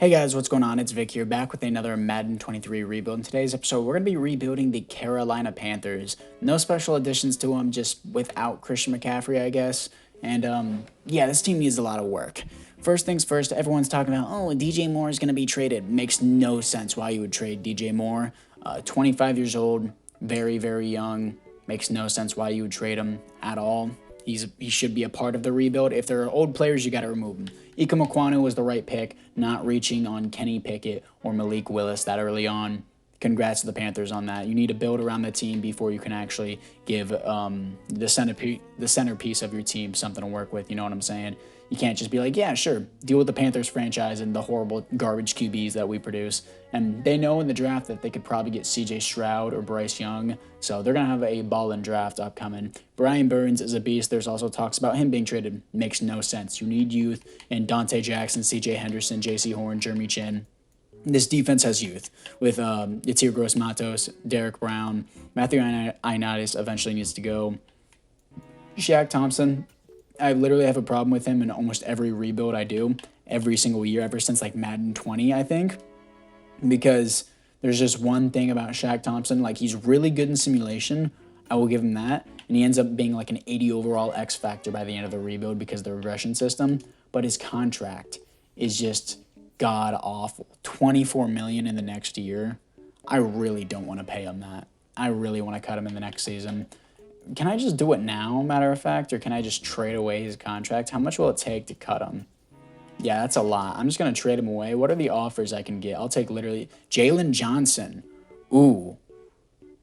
Hey guys, what's going on? It's Vic here, back with another Madden 23 rebuild. In today's episode, we're going to be rebuilding the Carolina Panthers. No special additions to them, just without Christian McCaffrey, I guess. And yeah, this team needs a lot of work. First things first, everyone's talking about, oh, DJ Moore is going to be traded. Makes no sense why you would trade DJ Moore. 25 years old, very, very young. Makes no sense why you would trade him at all. He should be a part of the rebuild. If there are old players, you got to remove them. Ika Mekwonu was the right pick, not reaching on Kenny Pickett or Malik Willis that early on. Congrats to the Panthers on that. You need to build around the team before you can actually give the centerpiece of your team something to work with. You know what I'm saying? You can't just be like, yeah, sure, deal with the Panthers franchise and the horrible garbage QBs that we produce. And they know in the draft that they could probably get CJ Stroud or Bryce Young. So they're going to have a ballin' draft upcoming. Brian Burns is a beast. There's also talks about him being traded. Makes no sense. You need youth in Dante Jackson, CJ Henderson, JC Horn, Jeremy Chin. This defense has youth with Yatir Gross-Matos, Derek Brown, Matthew Ioannidis eventually needs to go. Shaq Thompson, I literally have a problem with him in almost every rebuild I do, every single year, ever since like Madden 20, I think, because there's just one thing about Shaq Thompson. Like, he's really good in simulation. I will give him that. And he ends up being like an 80 overall X factor by the end of the rebuild because of the regression system. But his contract is just god awful. $24 million in the next year. I really don't want to pay him that. I really want to cut him in the next season. Can I just do it now, matter of fact, or can I just trade away his contract? How much will it take to cut him? Yeah, that's a lot. I'm just going to trade him away. What are the offers I can get? I'll take literally Jalen Johnson. Ooh.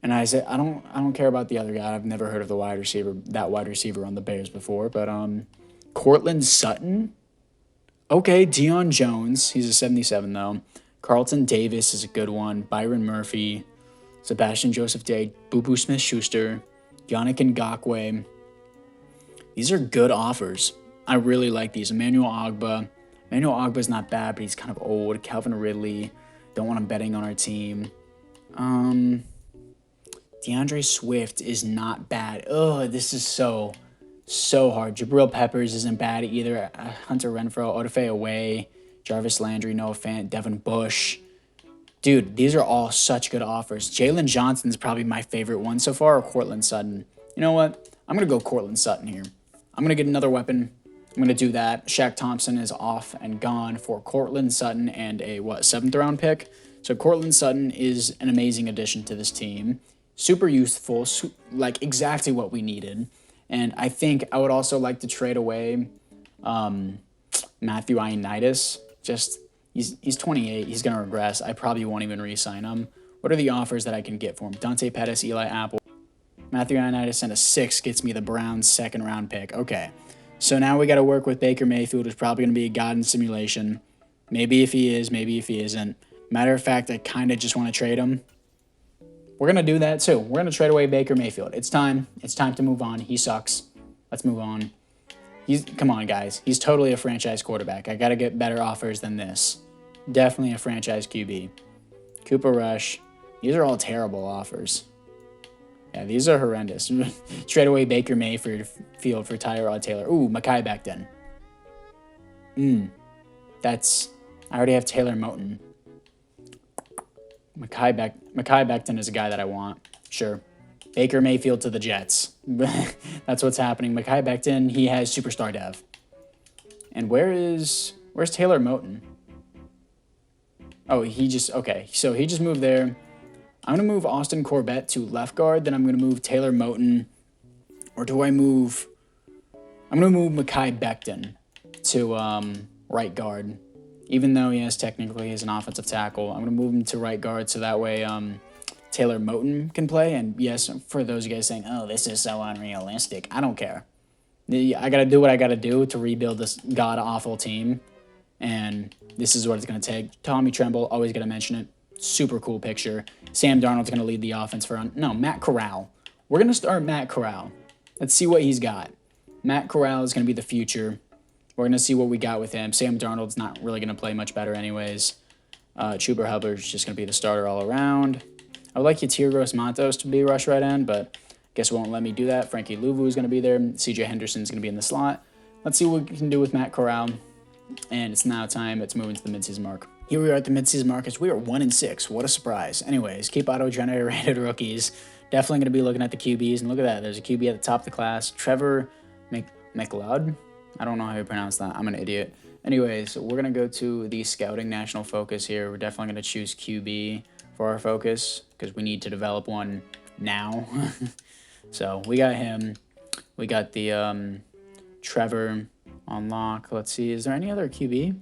And I said I don't care about the other guy. I've never heard of that wide receiver on the Bears before, but Cortland Sutton. Okay, Deion Jones. He's a 77 though. Carlton Davis is a good one. Byron Murphy, Sebastian Joseph Day, Boo Boo Smith-Schuster, Yannick Ngakoue. These are good offers. I really like these. Emmanuel Ogbah. Emmanuel Ogba's not bad, but he's kind of old. Calvin Ridley. Don't want him betting on our team. DeAndre Swift is not bad. Ugh, this is so hard. Jabril Peppers isn't bad either. Hunter Renfrow, Odafe Away, Jarvis Landry, Noah Fant, Devin Bush. Dude, these are all such good offers. Jalen Johnson's probably my favorite one so far, or Cortland Sutton. You know what? I'm going to go Cortland Sutton here. I'm going to get another weapon. I'm going to do that. Shaq Thompson is off and gone for Cortland Sutton and a, 7th round pick? So Cortland Sutton is an amazing addition to this team. Super useful, like exactly what we needed. And I think I would also like to trade away Matthew Ioannidis. Just, he's 28. He's going to regress. I probably won't even re-sign him. What are the offers that I can get for him? Dante Pettis, Eli Apple. Matthew Ioannidis and a 6 gets me the Browns' 2nd round pick. Okay. So now we got to work with Baker Mayfield, who's probably going to be a god in simulation. Maybe if he is, maybe if he isn't. Matter of fact, I kind of just want to trade him. We're going to do that too. We're going to trade away Baker Mayfield. It's time. It's time to move on. He sucks. Let's move on. Come on, guys. He's totally a franchise quarterback. I got to get better offers than this. Definitely a franchise QB. Cooper Rush. These are all terrible offers. Yeah, these are horrendous. Trade away Baker Mayfield for Tyrod Taylor. Ooh, Mekhi Becton. I already have Taylor Moton. Mekhi Becton is a guy that I want. Sure. Baker Mayfield to the Jets. That's what's happening. Mekhi Becton, he has superstar dev. And where's Taylor Moton? Oh, okay. So he just moved there. I'm going to move Austin Corbett to left guard. Then I'm going to move Taylor Moton. Or do I move... I'm going to move Mekhi Becton to right guard. Even though, yes, technically he's an offensive tackle. I'm going to move him to right guard so that way Taylor Moton can play. And yes, for those of you guys saying, oh, this is so unrealistic, I don't care. I got to do what I got to do to rebuild this god-awful team. And this is what it's going to take. Tommy Tremble, always going to mention it. Super cool picture. Sam Darnold's going to lead the offense Matt Corral. We're going to start Matt Corral. Let's see what he's got. Matt Corral is going to be the future. We're going to see what we got with him. Sam Darnold's not really going to play much better anyways. Chuba Hubbard's just going to be the starter all around. I would like Yatir Gross-Matos to be rush right end, but I guess it won't let me do that. Frankie Louvu is going to be there. CJ Henderson's going to be in the slot. Let's see what we can do with Matt Corral. And it's now time to move into the midseason mark. Here we are at the midseason mark as we are 1-6. What a surprise. Anyways, keep auto-generated rookies. Definitely going to be looking at the QBs. And look at that. There's a QB at the top of the class. Trevor McLeod? I don't know how you pronounce that. I'm an idiot. Anyways, we're going to go to the scouting national focus here. We're definitely going to choose QB for our focus because we need to develop one now. So we got him. We got the Trevor on lock. Let's see. Is there any other QB?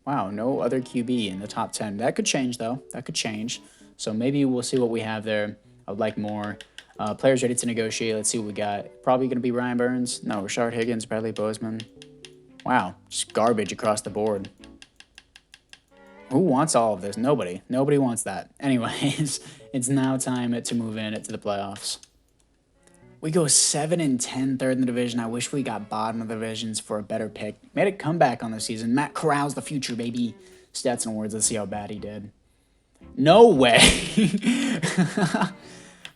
Wow, no other QB in the top 10. That could change, though. That could change. So maybe we'll see what we have there. I would like more. Players ready to negotiate. Let's see what we got. Probably going to be Ryan Burns. No, Rashard Higgins, Bradley Bozeman. Wow, just garbage across the board. Who wants all of this? Nobody. Nobody wants that. Anyways, it's now time to move in to the playoffs. We go 7-10, third in the division. I wish we got bottom of the divisions for a better pick. Made a comeback on the season. Matt Corral's the future, baby. Stats and awards. Let's see how bad he did. No way.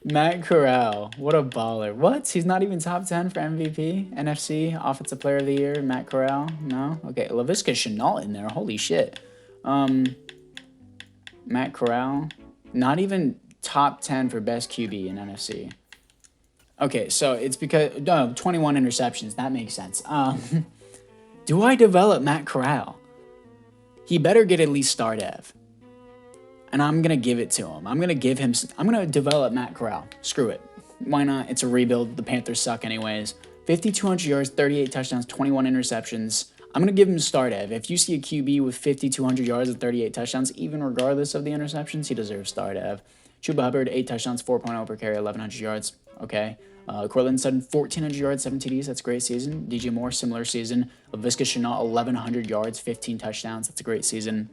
Matt Corral. What a baller. What? He's not even top 10 for MVP? NFC? Offensive Player of the Year? Matt Corral? No? Okay. Laviska Shenault in there. Holy shit. Matt Corral. Not even top 10 for best QB in NFC. Okay, so it's because 21 interceptions. That makes sense. Do I develop Matt Corral? He better get at least star dev. And I'm going to give it to him. I'm going to develop Matt Corral. Screw it. Why not? It's a rebuild. The Panthers suck anyways. 5,200 yards, 38 touchdowns, 21 interceptions. I'm going to give him star dev. If you see a QB with 5,200 yards and 38 touchdowns, even regardless of the interceptions, he deserves star dev. Chuba Hubbard, 8 touchdowns, 4.0 per carry, 1,100 yards. Okay. Cortland Sutton, 1,400 yards, 7 TDs. That's a great season. DJ Moore, similar season. Laviska Shenault, 1,100 yards, 15 touchdowns. That's a great season.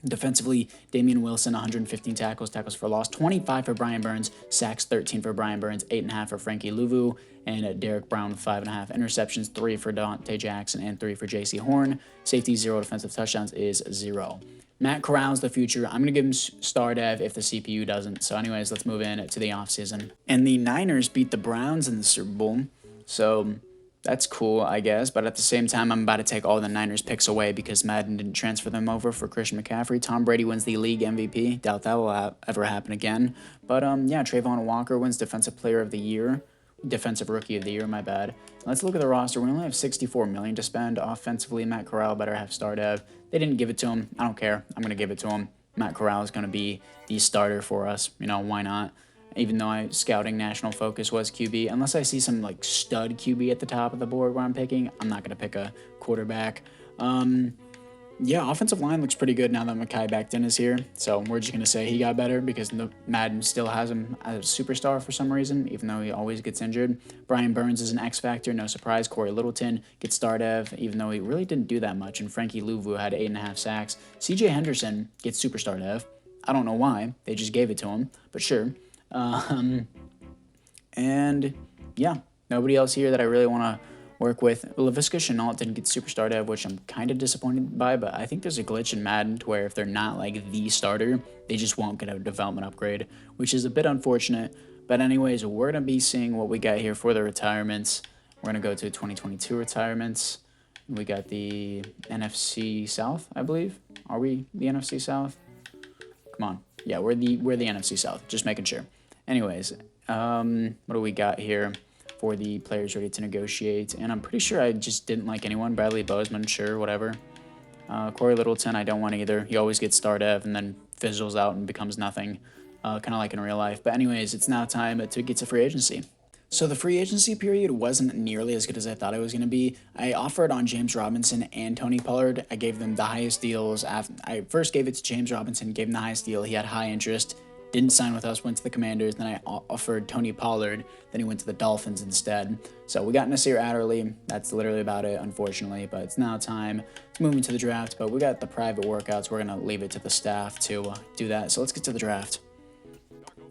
Defensively, Damian Wilson, 115 tackles for loss, 25 for Brian Burns, sacks 13 for Brian Burns, 8.5 for Frankie Louvu, and Derek Brown with 5.5 interceptions, 3 for Dante Jackson, and 3 for J.C. Horn. Safety, 0. Defensive touchdowns is 0. Matt Corral's the future. I'm going to give him star dev if the CPU doesn't. So anyways, let's move in to the offseason. And the Niners beat the Browns in the Super Bowl. So that's cool, I guess. But at the same time, I'm about to take all the Niners picks away because Madden didn't transfer them over for Christian McCaffrey. Tom Brady wins the league MVP. Doubt that will ever happen again. But yeah, Trayvon Walker wins Defensive Player of the Year. Defensive Rookie of the Year, my bad. Let's look at the roster. We only have $64 million to spend. Offensively, Matt Corral better have star dev. They didn't give it to him. I don't care. I'm going to give it to him. Matt Corral is going to be the starter for us. You know, why not? Even though scouting national focus was QB. Unless I see some like stud QB at the top of the board where I'm picking, I'm not going to pick a quarterback. Yeah, offensive line looks pretty good now that Mekhi Becton is here. So we're just going to say he got better because Madden still has him as a superstar for some reason, even though he always gets injured. Brian Burns is an X factor, no surprise. Corey Littleton gets star dev, even though he really didn't do that much. And Frankie Louvu had 8.5 sacks. CJ Henderson gets superstar dev. I don't know why. They just gave it to him, but sure. And yeah, nobody else here that I really want to work with. Laviska Shenault didn't get superstar dev, which I'm kind of disappointed by, but I think there's a glitch in Madden to where if they're not like the starter, they just won't get a development upgrade, which is a bit unfortunate. But anyways, we're going to be seeing what we got here for the retirements. We're going to go to 2022 retirements. We got the NFC South, I believe. Are we the NFC South? Come on. Yeah, we're the NFC South. Just making sure. Anyways, what do we got here for the players ready to negotiate? And I'm pretty sure I just didn't like anyone. Bradley Bozeman, sure, whatever. Corey Littleton, I don't want either. He always gets star dev and then fizzles out and becomes nothing, kind of like in real life. But anyways, it's now time to get to free agency. So the free agency period wasn't nearly as good as I thought it was going to be. I offered on James Robinson and Tony Pollard. I gave them the highest deals. I first gave it to James Robinson, gave him the highest deal. He had high interest, didn't sign with us, went to the Commanders. Then I offered Tony Pollard. Then he went to the Dolphins instead. So we got Nasir Adderley. That's literally about it, unfortunately. But it's now time to move into the draft. But we got the private workouts. We're going to leave it to the staff to do that. So let's get to the draft.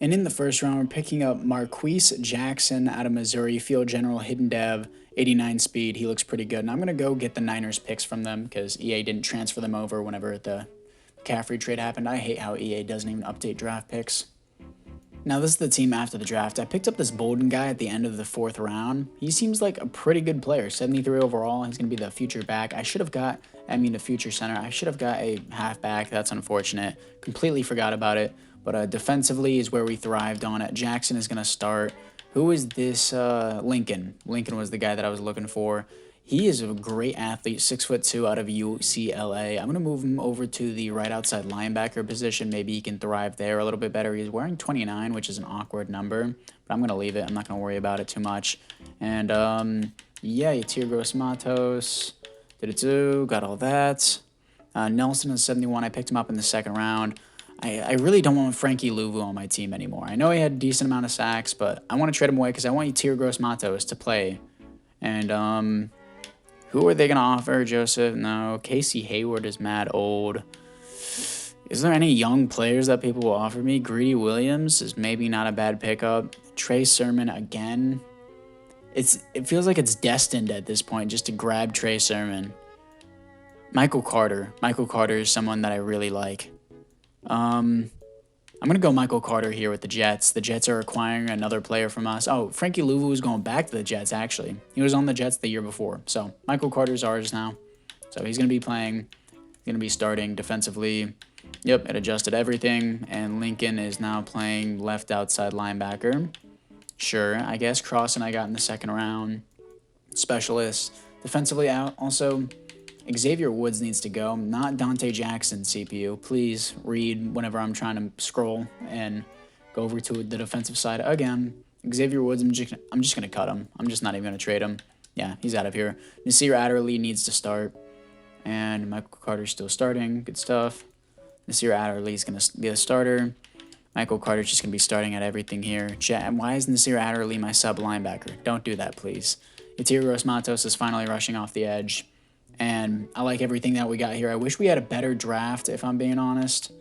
And in the first round, we're picking up Marquise Jackson out of Missouri, field general, hidden dev, 89 speed. He looks pretty good. And I'm going to go get the Niners picks from them because EA didn't transfer them over whenever the McCaffrey trade happened. I hate how EA doesn't even update draft picks. Now, this is the team after the draft. I picked up this Bolden guy at the end of the 4th round. He seems like a pretty good player. 73 overall. He's going to be the future back. The future center. I should have got a halfback. That's unfortunate. Completely forgot about it. But defensively is where we thrived on it. Jackson is going to start. Who is this? Lincoln. Lincoln was the guy that I was looking for. He is a great athlete, 6'2" out of UCLA. I'm going to move him over to the right outside linebacker position. Maybe he can thrive there a little bit better. He's wearing 29, which is an awkward number, but I'm going to leave it. I'm not going to worry about it too much. And, yeah, Yatir Gross-Matos, got all that. Nelson is 71. I picked him up in the 2nd round. I really don't want Frankie Louvu on my team anymore. I know he had a decent amount of sacks, but I want to trade him away because I want Yatir Gross-Matos to play. And, who are they going to offer? Joseph? No. Casey Hayward is mad old. Is there any young players that people will offer me? Greedy Williams is maybe not a bad pickup. Trey Sermon again. It feels like it's destined at this point just to grab Trey Sermon. Michael Carter. Michael Carter is someone that I really like. I'm going to go Michael Carter here with the Jets. The Jets are acquiring another player from us. Oh, Frankie Louvu is going back to the Jets, actually. He was on the Jets the year before. So, Michael Carter's ours now. So, he's going to be playing. He's going to be starting defensively. Yep, it adjusted everything. And Lincoln is now playing left outside linebacker. Sure, I guess Cross and I got in the 2nd round. Specialist. Defensively out. Also, Xavier Woods needs to go, not Dante Jackson, CPU. Please read whenever I'm trying to scroll and go over to the defensive side again. Xavier Woods, I'm just going to cut him. I'm just not even going to trade him. Yeah, he's out of here. Nasir Adderley needs to start. And Michael Carter's still starting. Good stuff. Nasir Adderley is going to be a starter. Michael Carter's just going to be starting at everything here. Why is Nasir Adderley my sub linebacker? Don't do that, please. Yatir Gross-Matos is finally rushing off the edge. And I like everything that we got here. I wish we had a better draft, if I'm being honest,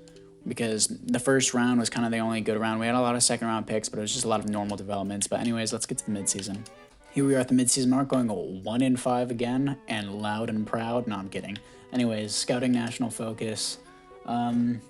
because the 1st round was kind of the only good round. We had a lot of 2nd round picks, but it was just a lot of normal developments. But anyways, let's get to the midseason. Here we are at the midseason mark, going 1-5 again, and loud and proud. No, I'm kidding. Anyways, scouting national focus. I'm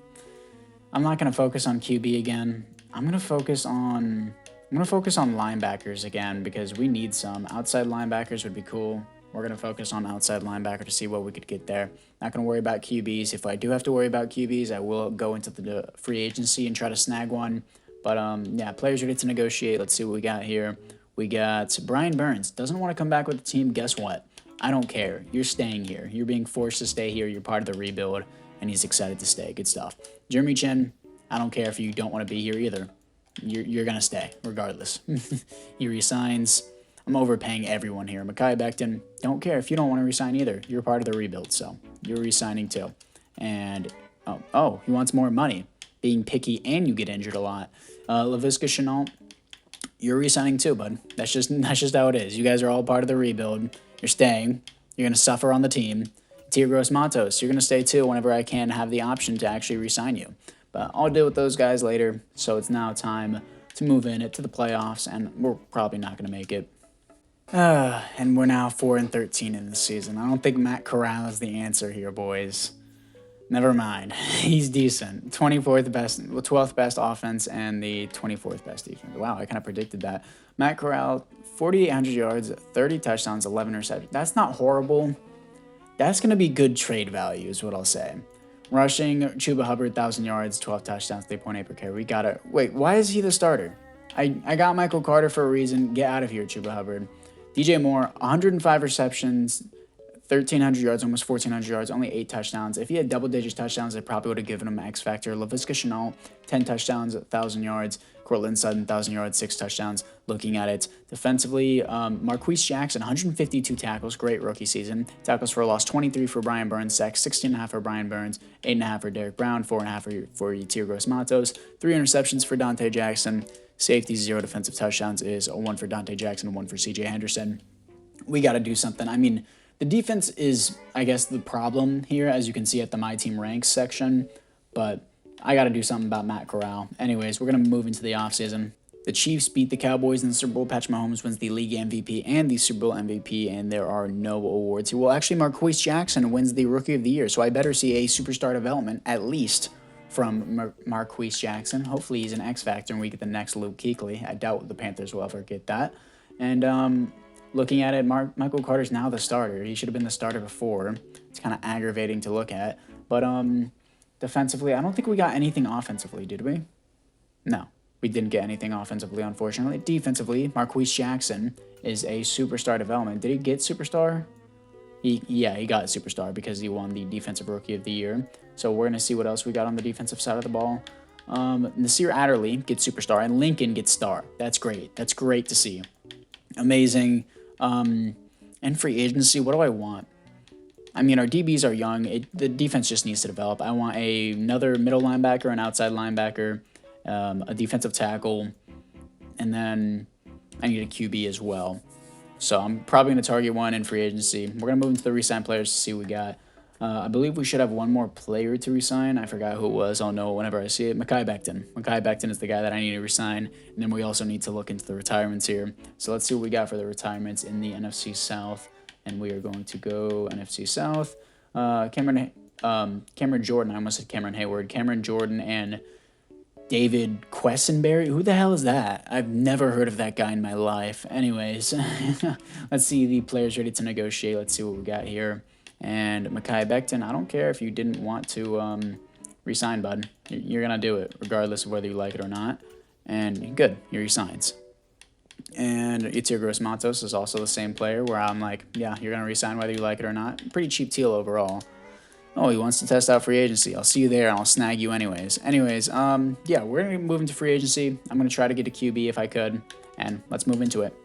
not going to focus on QB again. I'm going to focus on linebackers again because we need some. Outside linebackers would be cool. We're going to focus on outside linebacker to see what we could get there. Not going to worry about QBs. If I do have to worry about QBs, I will go into the free agency and try to snag one. But, yeah, players ready to negotiate. Let's see what we got here. We got Brian Burns. Doesn't want to come back with the team. Guess what? I don't care. You're staying here. You're being forced to stay here. You're part of the rebuild, and he's excited to stay. Good stuff. Jeremy Chin, I don't care if you don't want to be here either. You're going to stay regardless. He resigns. I'm overpaying everyone here. Mekhi Becton, don't care if you don't want to resign either. You're part of the rebuild, so you're resigning too. And, he wants more money. Being picky and you get injured a lot. Laviska Shenault, you're resigning too, bud. That's just how it is. You guys are all part of the rebuild. You're staying. You're going to suffer on the team. Yatir Gross-Matos, you're going to stay too whenever I can have the option to actually resign you. But I'll deal with those guys later, so it's now time to move in it to the playoffs, and we're probably not going to make it. And we're now 4-13 in the season. I don't think Matt Corral is the answer here, boys. Never mind. He's decent. 12th best offense and the 24th best defense. Wow, I kind of predicted that. Matt Corral, 4,800 yards, 30 touchdowns, 11 receptions. That's not horrible. That's going to be good trade value is what I'll say. Rushing, Chuba Hubbard, 1,000 yards, 12 touchdowns, 3.8 per carry. We got it. Wait, why is he the starter? I got Michael Carter for a reason. Get out of here, Chuba Hubbard. DJ Moore, 105 receptions, 1,300 yards, almost 1,400 yards, only 8 touchdowns. If he had double-digit touchdowns, I probably would have given him X factor. Laviska Shenault, 10 touchdowns, 1,000 yards. Cortland Sutton, 1,000 yards, 6 touchdowns. Looking at it defensively, Marquise Jackson, 152 tackles, great rookie season. Tackles for a loss, 23 for Brian Burns, sacks, 16.5 for Brian Burns, 8.5 for Derek Brown, 4.5 for Yatir Gross-Matos, 3 interceptions for Dante Jackson. Safety, 0 defensive touchdowns is 1 for Dante Jackson, 1 for CJ Henderson. We got to do something. I mean, the defense is, I guess, the problem here, as you can see at the My Team Ranks section, but I got to do something about Matt Corral. Anyways, we're going to move into the offseason. The Chiefs beat the Cowboys in the Super Bowl. Patrick Mahomes wins the league MVP and the Super Bowl MVP, and there are no awards. Well, actually, Marquise Jackson wins the Rookie of the Year, so I better see a superstar development, at least, from Marquise Jackson. Hopefully he's an X factor and we get the next Luke Kuechly. I doubt the Panthers will ever get that. And looking at it, Michael Carter's now the starter. He should have been the starter before. It's kind of aggravating to look at. But defensively, I don't think we got anything offensively, did we? No, we didn't get anything offensively, unfortunately. Defensively, Marquise Jackson is a superstar development. Did he get superstar? He got superstar because he won the Defensive Rookie of the Year. So we're going to see what else we got on the defensive side of the ball. Nasir Adderley gets superstar, and Lincoln gets star. That's great. That's great to see. Amazing. And free agency, what do I want? I mean, our DBs are young. The defense just needs to develop. I want another middle linebacker, an outside linebacker, a defensive tackle, and then I need a QB as well. So I'm probably going to target one in free agency. We're going to move into the re-sign players to see what we got. I believe we should have one more player to resign. I forgot who it was. I'll know whenever I see it. Mekhi Becton. Mekhi Becton is the guy that I need to resign. And then we also need to look into the retirements here. So let's see what we got for the retirements in the NFC South. And we are going to go NFC South. Cameron Jordan. I almost said Cameron Hayward. Cameron Jordan and David Quessenberry. Who the hell is that? I've never heard of that guy in my life. Anyways, let's see the players ready to negotiate. Let's see what we got here. And Mekhi Becton, I don't care if you didn't want to resign, bud. You're going to do it, regardless of whether you like it or not. And good, he resigns. And Yetur Gross-Matos is also the same player where I'm like, yeah, you're going to resign whether you like it or not. Pretty cheap deal overall. Oh, he wants to test out free agency. I'll see you there, and I'll snag you anyways. Yeah, we're going to move into free agency. I'm going to try to get a QB if I could, and let's move into it.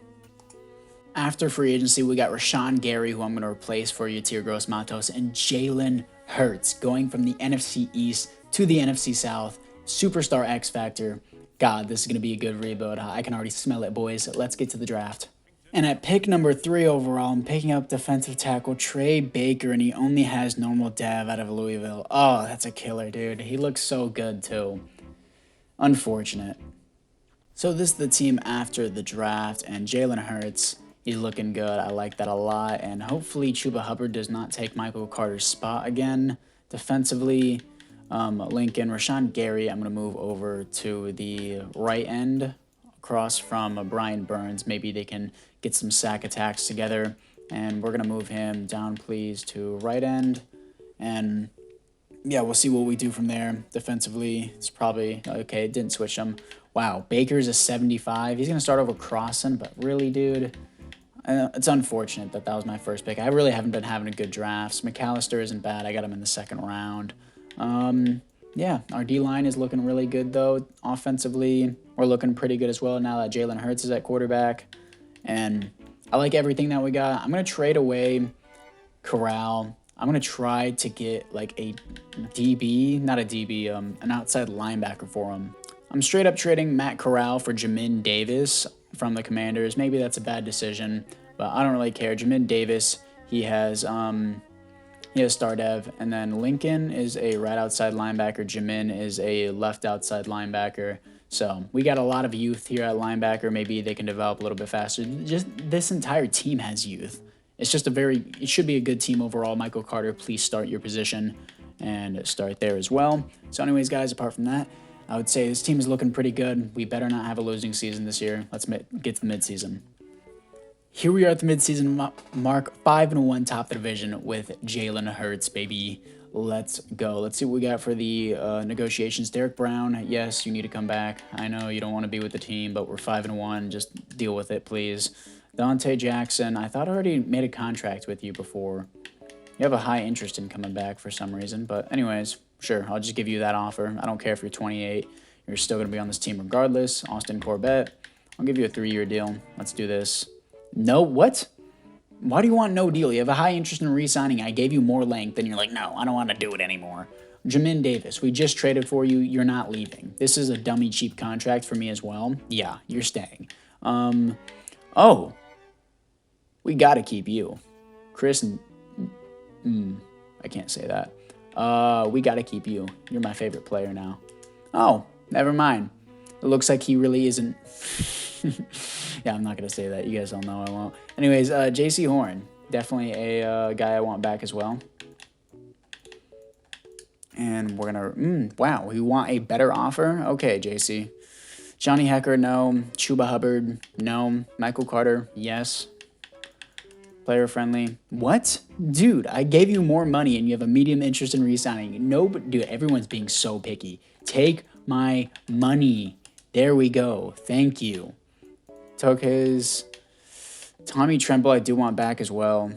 After free agency, we got Rashawn Gary, who I'm going to replace for Yetur Gross-Matos, and Jalen Hurts going from the NFC East to the NFC South. Superstar X Factor. God, this is going to be a good rebuild. I can already smell it, boys. Let's get to the draft. And at pick number 3 overall, I'm picking up defensive tackle Trey Baker, and he only has normal dev out of Louisville. Oh, that's a killer, dude. He looks so good, too. Unfortunate. So this is the team after the draft, and Jalen Hurts, he's looking good. I like that a lot, and hopefully Chuba Hubbard does not take Michael Carter's spot again. Defensively, Lincoln, Rashawn Gary, I'm going to move over to the right end across from Brian Burns. Maybe they can get some sack attacks together, and we're going to move him down, please, to right end. And yeah, we'll see what we do from there. Defensively, it's probably okay. It didn't switch him. Wow, Baker's a 75. He's going to start over Crossan, but really, dude, it's unfortunate that was my first pick. I really haven't been having a good drafts. McAllister isn't bad. I got him in the second round. Yeah, our D-line is looking really good, though. Offensively, we're looking pretty good as well now that Jalen Hurts is at quarterback. And I like everything that we got. I'm going to trade away Corral. I'm going to try to get like a DB, not a DB, an outside linebacker for him. I'm straight up trading Matt Corral for Jamin Davis from the Commanders. Maybe that's a bad decision, but I don't really care. Jamin Davis, he has star dev, and then Lincoln is a right outside linebacker. Jamin is a left outside linebacker. So we got a lot of youth here at linebacker. Maybe they can develop a little bit faster. Just this entire team has youth. It's just it should be a good team overall. Michael Carter, please start your position and start there as well. So anyways, guys, apart from that, I would say this team is looking pretty good. We better not have a losing season this year. Let's get to the midseason. Here we are at the midseason mark, 5-1 top of the division with Jalen Hurts, baby. Let's go. Let's see what we got for the negotiations. Derek Brown, yes, you need to come back. I know you don't want to be with the team, but we're 5-1. Just deal with it, please. Dante Jackson, I thought I already made a contract with you before. You have a high interest in coming back for some reason, but anyways, sure, I'll just give you that offer. I don't care if you're 28. You're still going to be on this team regardless. Austin Corbett, I'll give you a 3-year deal. Let's do this. No, what? Why do you want no deal? You have a high interest in re-signing. I gave you more length, and you're like, no, I don't want to do it anymore. Jamin Davis, we just traded for you. You're not leaving. This is a dummy cheap contract for me as well. Yeah, you're staying. Oh, we got to keep you. Chris, I can't say that. We got to keep you. You're my favorite player now. Oh, never mind. It looks like he really isn't. Yeah, I'm not going to say that. You guys all know I won't. Anyways, J.C. Horn. Definitely a guy I want back as well. And we're going to, wow, we want a better offer? Okay, JC. Johnny Hecker, no. Chuba Hubbard, no. Michael Carter, yes. Player friendly. What? Dude, I gave you more money and you have a medium interest in re-signing. No, but dude, everyone's being so picky. Take my money. There we go. Thank you. Took his. Tommy Tremble, I do want back as well.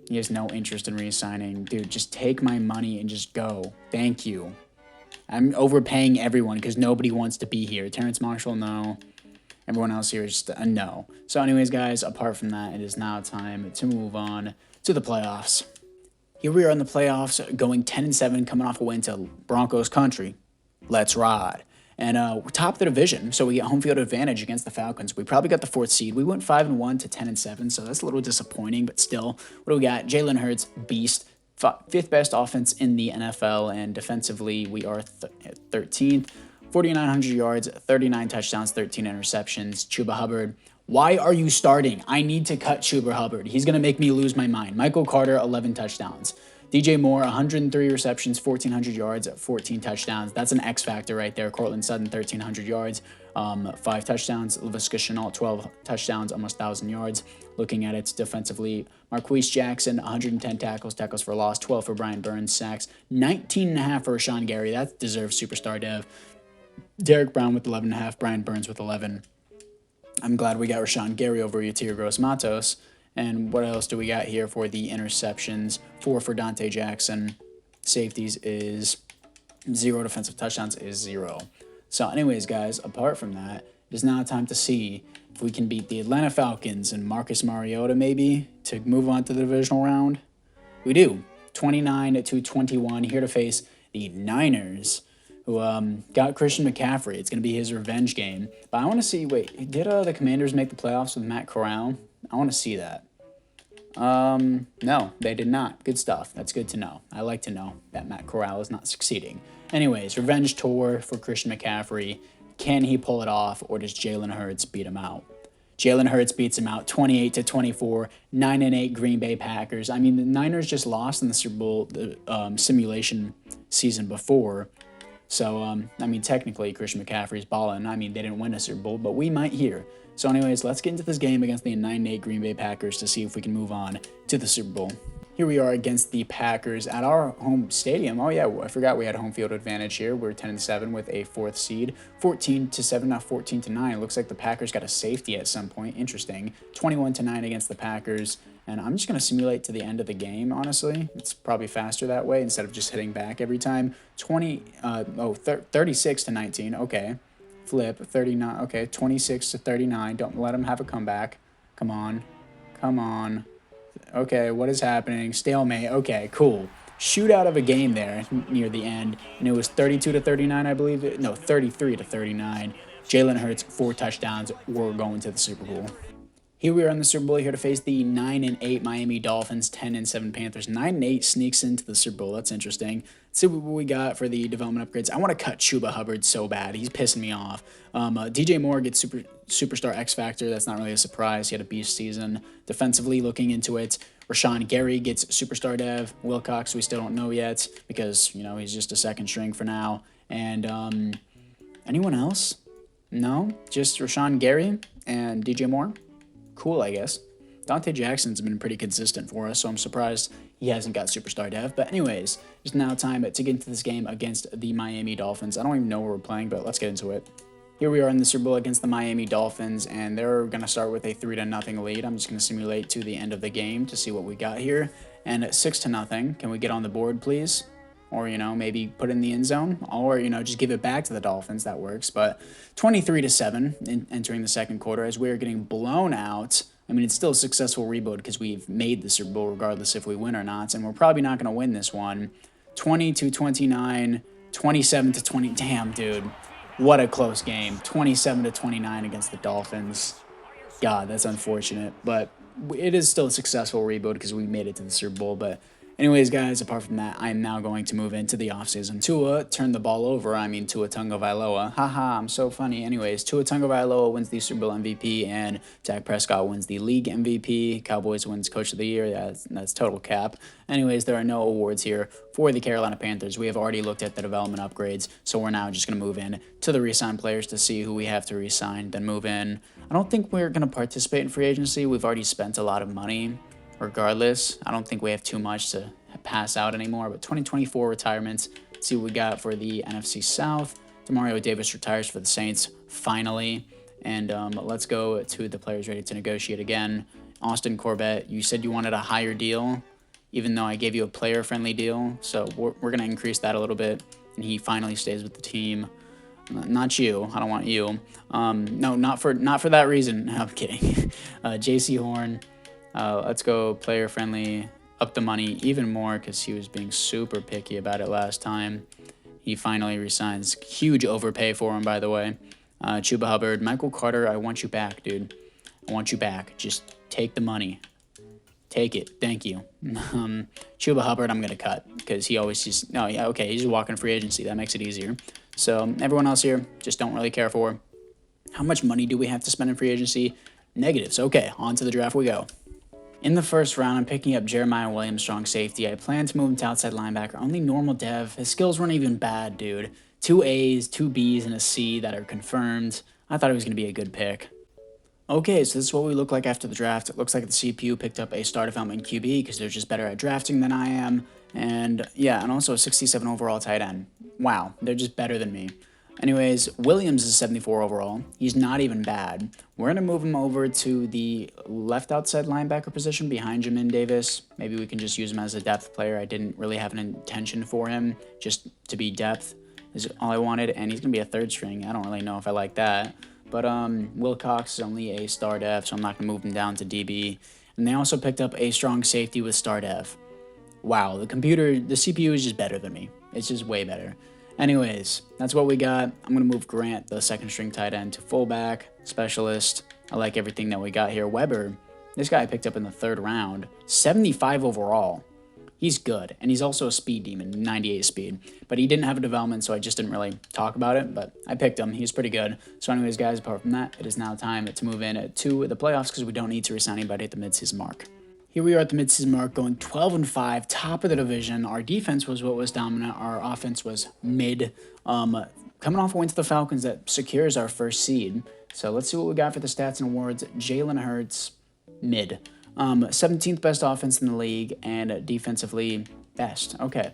He has no interest in re-signing. Dude, just take my money and just go. Thank you. I'm overpaying everyone because nobody wants to be here. Terrence Marshall, no. Everyone else here is just a no. So anyways, guys, apart from that, it is now time to move on to the playoffs. Here we are in the playoffs, going 10-7, coming off a win to Broncos country. Let's ride. And we're top of the division, so we get home field advantage against the Falcons. We probably got the 4th seed. We went 5-1 to 10-7, so that's a little disappointing, but still. What do we got? Jalen Hurts, beast. 5th best offense in the NFL, and defensively, we are 13th. 4,900 yards, 39 touchdowns, 13 interceptions. Chuba Hubbard, why are you starting? I need to cut Chuba Hubbard. He's going to make me lose my mind. Michael Carter, 11 touchdowns. DJ Moore, 103 receptions, 1,400 yards, 14 touchdowns. That's an X factor right there. Cortland Sutton, 1,300 yards, 5 touchdowns. Laviska Shenault, 12 touchdowns, almost 1,000 yards. Looking at it defensively, Marquise Jackson, 110 tackles for loss, 12 for Brian Burns, sacks, 19.5 for Rashawn Gary. That deserves superstar dev. Derek Brown with 11.5, Brian Burns with 11. I'm glad we got Rashawn Gary over Yatir Gross-Matos. And what else do we got here for the interceptions? 4 for Dante Jackson. Safeties is 0. Defensive touchdowns is 0. So anyways, guys, apart from that, it is now time to see if we can beat the Atlanta Falcons and Marcus Mariota maybe to move on to the divisional round. We do. 29-21 here to face the Niners, who got Christian McCaffrey. It's going to be his revenge game. But I want to see, wait, did the Commanders make the playoffs with Matt Corral? I want to see that. No, they did not. Good stuff. That's good to know. I like to know that Matt Corral is not succeeding. Anyways, revenge tour for Christian McCaffrey. Can he pull it off, or does Jalen Hurts beat him out? Jalen Hurts beats him out 28-24, 9-8 Green Bay Packers. I mean, the Niners just lost in the Super Bowl simulation season before. So, I mean, technically, Christian McCaffrey's balling. I mean, they didn't win a Super Bowl, but we might here. So anyways, let's get into this game against the 9-8 Green Bay Packers to see if we can move on to the Super Bowl. Here we are against the Packers at our home stadium. Oh yeah, I forgot we had home field advantage here. We're 10-7 with a 4th seed. 14-7, not 14-9. Looks like the Packers got a safety at some point. Interesting. 21-9 against the Packers. And I'm just going to simulate to the end of the game, honestly. It's probably faster that way instead of just hitting back every time. 36-19. Okay. Flip. 39. Okay. 26-39. Don't let them have a comeback. Come on. Come on. Okay, what is happening? Stalemate. Okay, cool. Shootout of a game there near the end, and it was 32-39, I believe. No, 33-39. Jalen Hurts, 4 touchdowns. We're going to the Super Bowl. Here we are in the Super Bowl, here to face the 9-8 Miami Dolphins, 10-7 Panthers. 9-8 sneaks into the Super Bowl. That's interesting. Let's see what we got for the development upgrades. I want to cut Chuba Hubbard so bad. He's pissing me off. DJ Moore gets superstar X Factor. That's not really a surprise. He had a beast season. Defensively, looking into it, Rashawn Gary gets superstar dev. Wilcox, we still don't know yet because, you know, he's just a second string for now. And anyone else? No, just Rashawn Gary and DJ Moore. Cool, I guess. Dante Jackson's been pretty consistent for us, so I'm surprised he hasn't got superstar dev. But anyways, it's now time to get into this game against the Miami Dolphins. I don't even know where we're playing, but let's get into it. Here we are in the Super Bowl against the Miami Dolphins, and they're going to start with a 3-0 lead. I'm just going to simulate to the end of the game to see what we got here. And at 6-0, can we get on the board, please? Or, you know, maybe put in the end zone, or, you know, just give it back to the Dolphins. That works. But 23-7 entering the second quarter as we are getting blown out. I mean, it's still a successful rebuild because we've made the Super Bowl regardless if we win or not, and we're probably not going to win this one. 20-29, 27-20. Damn, dude. What a close game. 27-29 against the Dolphins. God, that's unfortunate. But it is still a successful rebuild because we made it to the Super Bowl. But Anyways, guys, apart from that, I am now going to move into the offseason. Tua turned the ball over. I mean, Tua Tagovailoa. Haha, I'm so funny. Anyways, Tua Tagovailoa wins the Super Bowl MVP, and Dak Prescott wins the league MVP. Cowboys wins Coach of the Year. That's total cap. Anyways, there are no awards here for the Carolina Panthers. We have already looked at the development upgrades, so we're now just going to move in to the re-sign players to see who we have to re-sign, then move in. I don't think we're going to participate in free agency. We've already spent a lot of money. Regardless, I don't think we have too much to pass out anymore. But 2024 retirements, let's see what we got for the NFC South. Demario Davis retires for the Saints, finally. And let's go to the players ready to negotiate again. Austin Corbett, you said you wanted a higher deal, even though I gave you a player-friendly deal. So we're going to increase that a little bit. And he finally stays with the team. Not you. I don't want you. No, not for that reason. No, I'm kidding. J.C. Horn. Let's go player friendly, up the money even more because he was being super picky about it last time. He finally resigns. Huge overpay for him, by the way. Chuba Hubbard, Michael Carter, I want you back, dude. I want you back. Just take the money. Take it. Thank you. Chuba Hubbard, I'm going to cut because he always just, no, yeah, okay, he's just walking free agency. That makes it easier. So everyone else here, just don't really care for. How much money do we have to spend in free agency? Negatives. Okay, on to the draft we go. In the first round, I'm picking up Jeremiah Williams, strong safety. I plan to move him to outside linebacker. Only normal dev. His skills weren't even bad, dude. 2 A's, 2 B's, and a C that are confirmed. I thought he was going to be a good pick. Okay, so this is what we look like after the draft. It looks like the CPU picked up a star development QB because they're just better at drafting than I am. And yeah, and also a 67 overall tight end. Wow, they're just better than me. Anyways, Williams is 74 overall. He's not even bad. We're going to move him over to the left outside linebacker position behind Jamin Davis. Maybe we can just use him as a depth player. I didn't really have an intention for him, just to be depth is all I wanted. And he's going to be a third string. I don't really know if I like that. But Wilcox is only a star def, so I'm not going to move him down to DB. And they also picked up a strong safety with star def. Wow, the CPU is just better than me. It's just way better. Anyways, that's what we got. I'm going to move Grant, the second string tight end, to fullback, specialist. I like everything that we got here. Weber, this guy I picked up in the 3rd round, 75 overall. He's good, and he's also a speed demon, 98 speed. But he didn't have a development, so I just didn't really talk about it, but I picked him. He's pretty good. So anyways, guys, apart from that, it is now time to move in to the playoffs because we don't need to resign anybody at the midseason mark. Here we are at the midseason mark, going 12-5, top of the division. Our defense was what was dominant. Our offense was mid. Coming off a win to the Falcons that secures our first seed. So let's see what we got for the stats and awards. Jalen Hurts, mid. 17th best offense in the league and defensively best. Okay.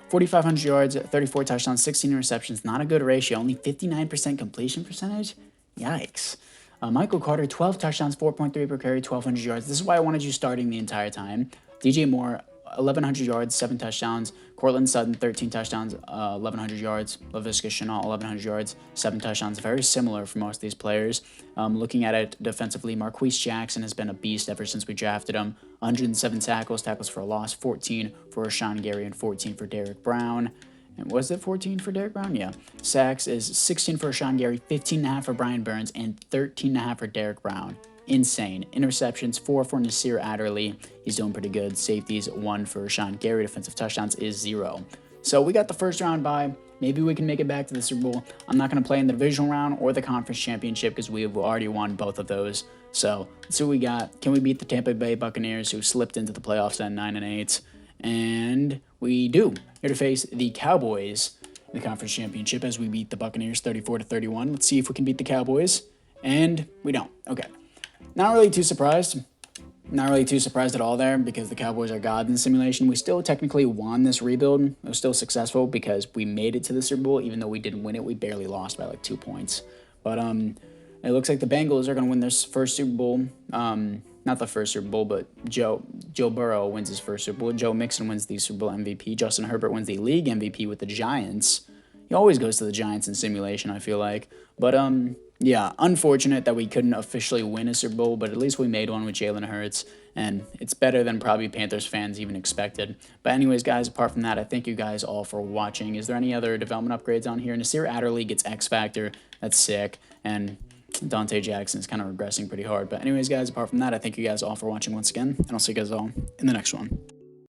4,500 yards, 34 touchdowns, 16 receptions. Not a good ratio. Only 59% completion percentage. Yikes. Michael Carter, 12 touchdowns, 4.3 per carry, 1,200 yards. This is why I wanted you starting the entire time. DJ Moore, 1,100 yards, 7 touchdowns. Cortland Sutton, 13 touchdowns, 1,100 yards. Laviska Shenault, 1,100 yards, 7 touchdowns. Very similar for most of these players. Looking at it defensively, Marquise Jackson has been a beast ever since we drafted him. 107 tackles for a loss, 14 for Rashawn Gary, and 14 for Derrick Brown. And was it 14 for Derrick Brown? Yeah. Sacks is 16 for Rashawn Gary, 15.5 for Brian Burns, and 13.5 for Derrick Brown. Insane. Interceptions, 4 for Nasir Adderley. He's doing pretty good. Safeties, 1 for Rashawn Gary. Defensive touchdowns is 0. So we got the first round bye. Maybe we can make it back to the Super Bowl. I'm not going to play in the divisional round or the conference championship because we have already won both of those. So let's see what we got. Can we beat the Tampa Bay Buccaneers, who slipped into the playoffs at 9-8? And we do. Here to face the Cowboys in the conference championship as we beat the Buccaneers 34-31. Let's see if we can beat the Cowboys. And we don't. Okay. Not really too surprised. Not really too surprised at all there because the Cowboys are gods in simulation. We still technically won this rebuild. It was still successful because we made it to the Super Bowl. Even though we didn't win it, we barely lost by like 2 points. But it looks like the Bengals are going to win their first Super Bowl. Not the first Super Bowl, but Joe Burrow wins his first Super Bowl. Joe Mixon wins the Super Bowl MVP. Justin Herbert wins the league MVP with the Giants. He always goes to the Giants in simulation, I feel like. But yeah, unfortunate that we couldn't officially win a Super Bowl, but at least we made one with Jalen Hurts, and it's better than probably Panthers fans even expected. But anyways, guys, apart from that, I thank you guys all for watching. Is there any other development upgrades on here? Nasir Adderley gets X Factor. That's sick. And Dante Jackson is kind of regressing pretty hard. But anyways, guys, apart from that, I thank you guys all for watching once again, and I'll see you guys all in the next one.